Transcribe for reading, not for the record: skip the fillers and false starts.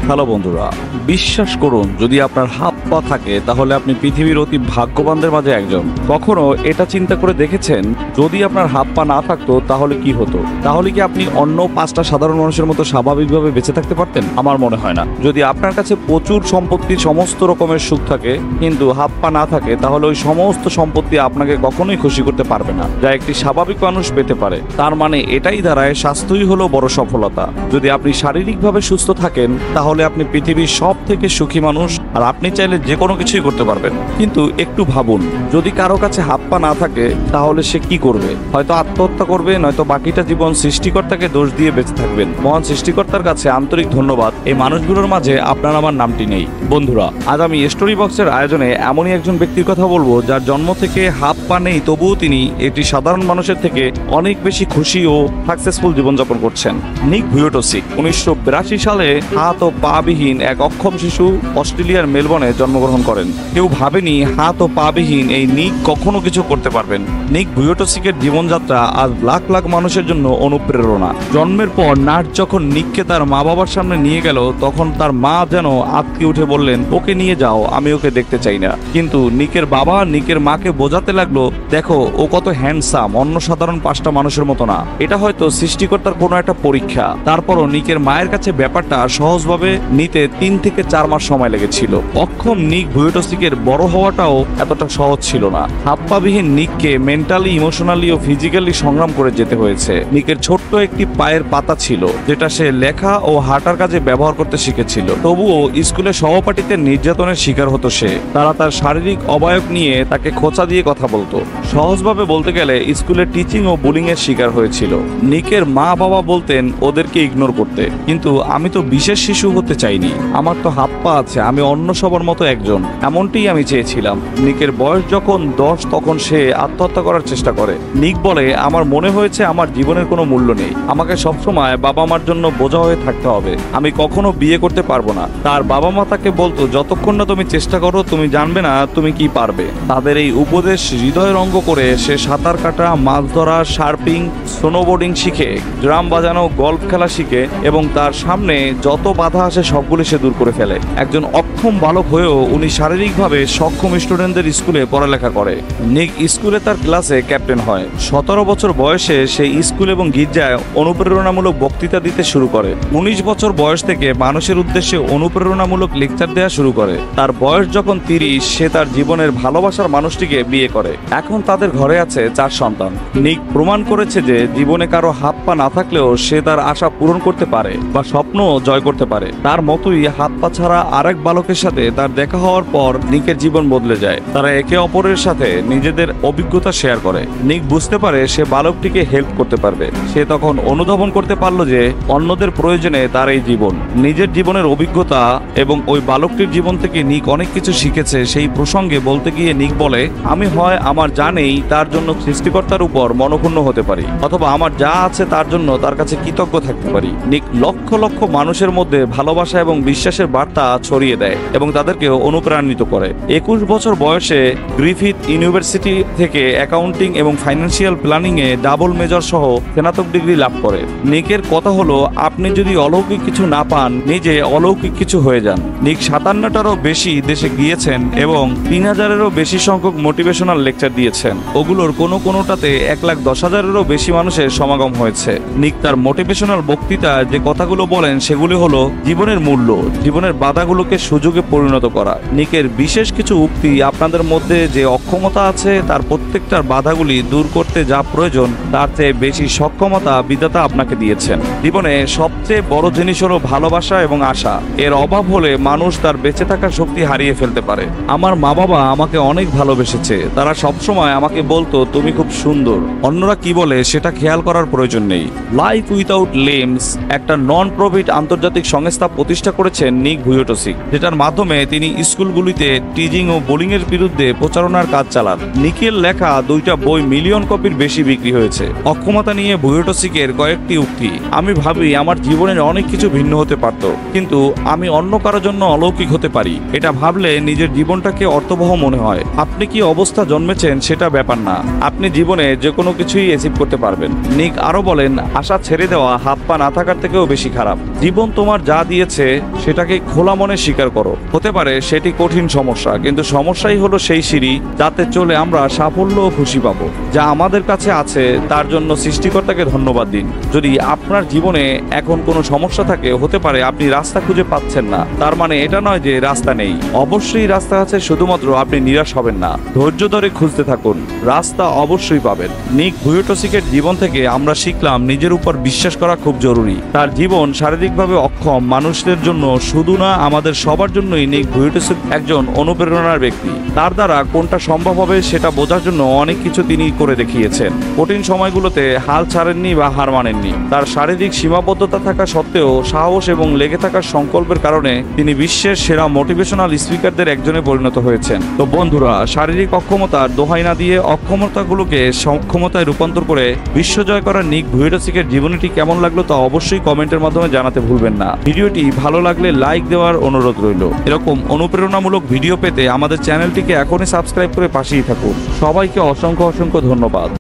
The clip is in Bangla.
হ্যালো বন্ধুরা, বিশ্বাস করুন যদি আপনার হাত পা থাকে তাহলে আপনি পৃথিবীর অতি ভাগ্যবানদের মাঝে একজন। কখনো এটা চিন্তা করে দেখেছেন যদি আপনার হাত পা না থাকতো তাহলে কি হতো? তাহলে কি আপনি অন্য 5টা সাধারণ মানুষের মতো স্বাভাবিকভাবে বেঁচে থাকতে পারতেন? আমার মনে হয় না। যদি আপনার কাছে প্রচুর সম্পত্তি, সমস্ত রকমের সুখ থাকে কিন্তু হাত পা না থাকে তাহলে ওই সমস্ত সম্পত্তি আপনাকে কখনোই খুশি করতে পারবে না, যা একটি স্বাভাবিক মানুষ পেতে পারে। তার মানে এটাই দাঁড়ায় স্বাস্থ্যই হলো বড় সফলতা। যদি আপনি শারীরিকভাবে সুস্থ থাকেন তাহলে আপনি পৃথিবীর সব থেকে সুখী মানুষ, আর আপনি চাইলে যে কোনো কিছুই করতে পারবেন। কিন্তু একটু ভাবুন, যদি কারো কাছে হাত পা না থাকে তাহলে সে কি করবে? হয়তো আত্মহত্যা করবে, নয়তো বাকিটা জীবন সৃষ্টিকর্তাকে দোষ দিয়ে বেঁচে থাকবেন। মহান সৃষ্টিকর্তার কাছে আন্তরিক ধন্যবাদ এই মানুষগুলোর মাঝে আপনার আমার নামটি নেই। বন্ধুরা, আজ আমি স্টোরি বক্সের আয়োজনে এমনই একজন ব্যক্তির কথা বলবো যার জন্ম থেকে হাত পা নেই, তবুও তিনি একটি সাধারণ মানুষের থেকে অনেক বেশি খুশি ও সাকসেসফুল জীবনযাপন করছেন। নিক ভুয়োটোসিক 1982 সালে হাত ও পা বিহীন এক অক্ষম শিশু অস্ট্রেলিয়ার মেলবোর্নে জন্মগ্রহণ করেন। কেউ ভাবেনি হাত ও পা বিহীন এই নিক কখনো কিছু করতে পারবেন। নিক ভুয়োটোসিকের জীবনযাত্রা আজ লাখ লাখ মানুষের জন্য অনুপ্রেরণা। জন্মের পর নার্স যখন নিককে তার মা বাবার সামনে নিয়ে গেল তখন তার মা যেন আঁতকে উঠে বললেন, ওকে নিয়ে যাও, আমি ওকে দেখতে চাই না। কিন্তু নিকের বাবা নিকের মাকে বোঝাতে লাগলো, দেখো ও কত হ্যান্ডসাম, অন্য সাধারণ 5টা মানুষের মতো না। এটা হয়তো সৃষ্টিকর্তার কোনো একটা পরীক্ষা। তারপরও নিকের মায়ের কাছে ব্যাপারটা সহজভাবে নিতে 3 থেকে 4 মাস সময় লেগেছিল। অক্ষম নিক ভুয়োটোসিকের বড় হওয়াটাও এতটা সহজ ছিল না। হাত পাবিহীন নিককে মেন্টালি, ইমোশনালি ও ফিজিক্যালি সংগ্রাম করে যেতে হয়েছে। নিকের ছোট্ট একটি পায়ের পাতা ছিল যেটা সে লেখা ও হাঁটার কাজে ব্যবহার করতে শিখেছিল। তবুও স্কুলে সহপাঠীদের নির্যাতনের শিকার হতো সে। তারা তার শারীরিক অবয়ব নিয়ে তাকে খোঁচা দিয়ে কথা বলতো। সহজভাবে বলতে গেলে স্কুলে টিচিং ও বুলিং এর শিকার হয়েছিল। নিকের মা বাবা বলতেন ওদেরকে ইগনোর করতে, কিন্তু আমি তো বিশেষ শিশু হতে চাইনি, আমার তো হাত পা আছে, আমি অন্য সবার মতো একজন, এমনটিই আমি চেয়েছিলাম। নিকের বয়স যখন 10 তখন সে আত্মহত্যা করার চেষ্টা করে। নিক বলে, আমার মনে হয়েছে আমার জীবনের কোনো মূল্য নেই, আমাকে সবসময় বাবা মার জন্য বোঝা হয়ে থাকতে হবে, আমি কখনো বিয়ে করতে পারবো না। তার বাবা মা তাকে বলতো, যতক্ষণ না তুমি চেষ্টা করো তুমি জানবে না তুমি কি পারবে। তাদের এই উপদেশ হৃদয় রঙ্গ করে সে সাঁতার কাটা, মাছ ধরা, সার্ফিং, স্নোবোর্ডিং শিখে, ড্রাম বাজানো, গল্ফ খেলা শিখে এবং তার সামনে যত বাধা আসে সবগুলি সে দূর করে ফেলে। একজন অক্ষম বালক হয়েও উনি শারীরিকভাবে সক্ষম স্টুডেন্টদের স্কুলে পড়ালেখা করে। নিক স্কুলে তার ক্লাসে ক্যাপ্টেন হয়। 17 বছর বয়সে সে স্কুল এবং গির্জায় অনুপ্রেরণামূলক বক্তৃতা দিতে শুরু করে। 19 বছর বয়স থেকে মানুষের উদ্দেশ্যে অনুপ্রেরণামূলক লেকচার দেওয়া শুরু করে। তার বয়স যখন 30 সে তার জীবনের ভালোবাসার মানুষটিকে বিয়ে করে। এখন তাদের ঘরে আছে 4 সন্তান। নিক প্রমাণ করেছে যে জীবনে কারো হাত পা না থাকলেও সে তার আশা পূরণ করতে পারে বা স্বপ্ন জয় করতে পারে। তার মতোই হাত পা ছাড়া আরেক বালকের সাথে তার দেখা হওয়ার পর নিকের জীবন বদলে যায়। তারা একে অপরের সাথে নিজেদের অভিজ্ঞতা শেয়ার করে। নিক বুঝতে পারে সে বালকটিকে হেল্প করতে পারবে। সে তখন অনুধাবন করতে পারলো যে অন্যদের প্রয়োজনে তার এই জীবন। নিজের জীবনের অভিজ্ঞতা এবং ওই বালকটির জীবন থেকে নিক অনেক কিছু শিখেছে। সেই প্রসঙ্গে বলতে গিয়ে নিক বলে, আমি হয় আমার যা নেই তার জন্য সৃষ্টিকর্তার উপর মনক্ষুণ্ণ হতে পারি, অথবা আমার যা আছে তার জন্য তার কাছে কৃতজ্ঞ থাকতে পারি। নিক লক্ষ লক্ষ মানুষের মধ্যে ভালোবাসা এবং বিশ্বাসের বার্তা ছড়িয়ে দেয় এবং তাদেরকে অনুপ্রাণিত করে। 21 বছর বয়সে গ্রিফিথ ইউনিভার্সিটি থেকে অ্যাকাউন্টিং এবং ফাইন্যান্সিয়াল প্ল্যানিং এ ডাবল মেজর সহ স্নাতক ডিগ্রি লাভ করে। নিকের কথা হলো, আপনি যদি অলৌকিক কিছু না পান, নিজে অলৌকিক কিছু হয়ে যান। নিক 57টারও বেশি দেশে গিয়েছেন এবং 3000-এরও বেশি সংখ্যক মোটিভেশনাল লেকচার দিয়েছেন। ওগুলোর কোনোটাতে 1,10,000-এরও বেশি মানুষের সমাগম হয়েছে। নিক তার মোটিভেশনাল বক্তৃতা যে কথাগুলো বলেন সেগুলি হলো জীবনের মূল্য, জীবনের বাধাগুলোকে সুযোগে পরিণত করা। নিকের বিশেষ কিছু উক্তি আপনাদের মধ্যে যে অক্ষমতা আছে তার প্রত্যেকটার বাধাগুলি দূর করতে যা প্রয়োজন তার চেয়ে বেশি সক্ষমতা বিধাতা আপনাকে দিয়েছেন। জীবনে সবচেয়ে বড় জিনিস হলো ভালোবাসা এবং আশা। এর অভাব হলে মানুষ তার বেঁচে থাকার শক্তি হারিয়ে ফেলতে পারে। আমার মা বাবা আমাকে অনেক ভালোবেসেছে। তারা সবসময় আমাকে বলতো, তুমি খুব সুন্দর, অন্যরা কি বলে সেটা খেয়াল করার প্রয়োজন নেই। লাইফ উইথাউট লিমস একটা নন প্রফিট আন্তর্জাতিক সংস্থা প্রতিষ্ঠা করেছেন নিক ভুয়োটোসিক, যেটার মাধ্যমে তিনি স্কুলগুলিতে টিজিং ও বোলিংয়ের বিরুদ্ধে প্রচারণার কাজ চালান। নিকের লেখা 2টা বই মিলিয়ন কপির বেশি বিক্রি হয়েছে। অক্ষমতা নিয়ে ভুয়োটসিকের কয়েকটি উক্তি। আমি ভাবি আমার জীবনের অনেক কিছু ভিন্ন হতে পারত, কিন্তু আমি অন্য কারোর জন্য অলৌকিক হতে পারি। এটা ভাবলে নিজের জীবনটাকে অর্থবহ মনে হয়। আপনি কি অবস্থা জন্মেছেন সেটা ব্যাপার না, আপনি জীবনে যে কোনো কিছুই অ্যাচিভ করতে পারবেন। নিক আরো বলেন, আশা ছেড়ে দেওয়া হাত পা না থাকার থেকেও বেশি খারাপ। জীবন তোমার যা দিয়েছে সেটাকে খোলা মনে স্বীকার করো। হতে পারে সেটি কঠিন সমস্যা, কিন্তু সমস্যাই হলো সেই সিঁড়ি যাতে চলে আমরা সাফল্য ও খুশি পাবো। যা আমাদের কাছে আছে তার জন্য সৃষ্টিকর্তাকে ধন্যবাদ দিন। যদি আপনার জীবনে এখন কোনো সমস্যা থাকে, হতে পারে আপনি রাস্তা খুঁজে পাচ্ছেন না, তার মানে এটা নয় যে রাস্তা নেই। অবশ্যই রাস্তা আছে, শুধুমাত্র আপনি নিরাশ হবেন না। ধৈর্য ধরে খুঁজতে থাকুন, রাস্তা অবশ্যই পাবেন। নিক ভুয়োটসিকের জীবন থেকে আমরা শিখলাম নিজের উপর বিশ্বাস করা খুব জরুরি। তার জীবন শারীরিকভাবে অক্ষম মানুষদের জন্য শুধু না, আমাদের সবার জন্যই নিক ভুয়োটসিক একজন অনুপ্রেরণার ব্যক্তি। তার দ্বারা কোনটা সম্ভব হবে সেটা বোঝার জন্য অনেক কিছু তিনি করে দেখিয়েছেন। কঠিন সময়গুলোতে হাল ছাড়েননি বা হার মানেননি। তার শারীরিক সীমাবদ্ধতা থাকা সত্ত্বেও সাহস এবং লেগে থাকার সংকল্পের কারণে তিনি বিশ্বের সেরা মোটিভেশনাল স্পিকারদের একজনে পরিণত হয়েছেন। তো বন্ধুরা, শারীরিক অক্ষমতার দোহাই না দিয়ে অক্ষমতাগুলোকে সক্ষমতায় রূপান্তর করে বিশ্বজয় করা নিক ভুয়োটসিকের জীবনীটি কেমন লাগলো তা অবশ্যই কমেন্টের মাধ্যমে জানাতে ভুলবেন না। ভিডিওটি ভালো লাগলে লাইক দেওয়ার অনুরোধ রইল। এরকম অনুপ্রেরণামূলক ভিডিও পেতে আমাদের চ্যানেলটিকে এখনই সাবস্ক্রাইব করে পাশেই থাকুন। সবাইকে অসংখ্য ধন্যবাদ।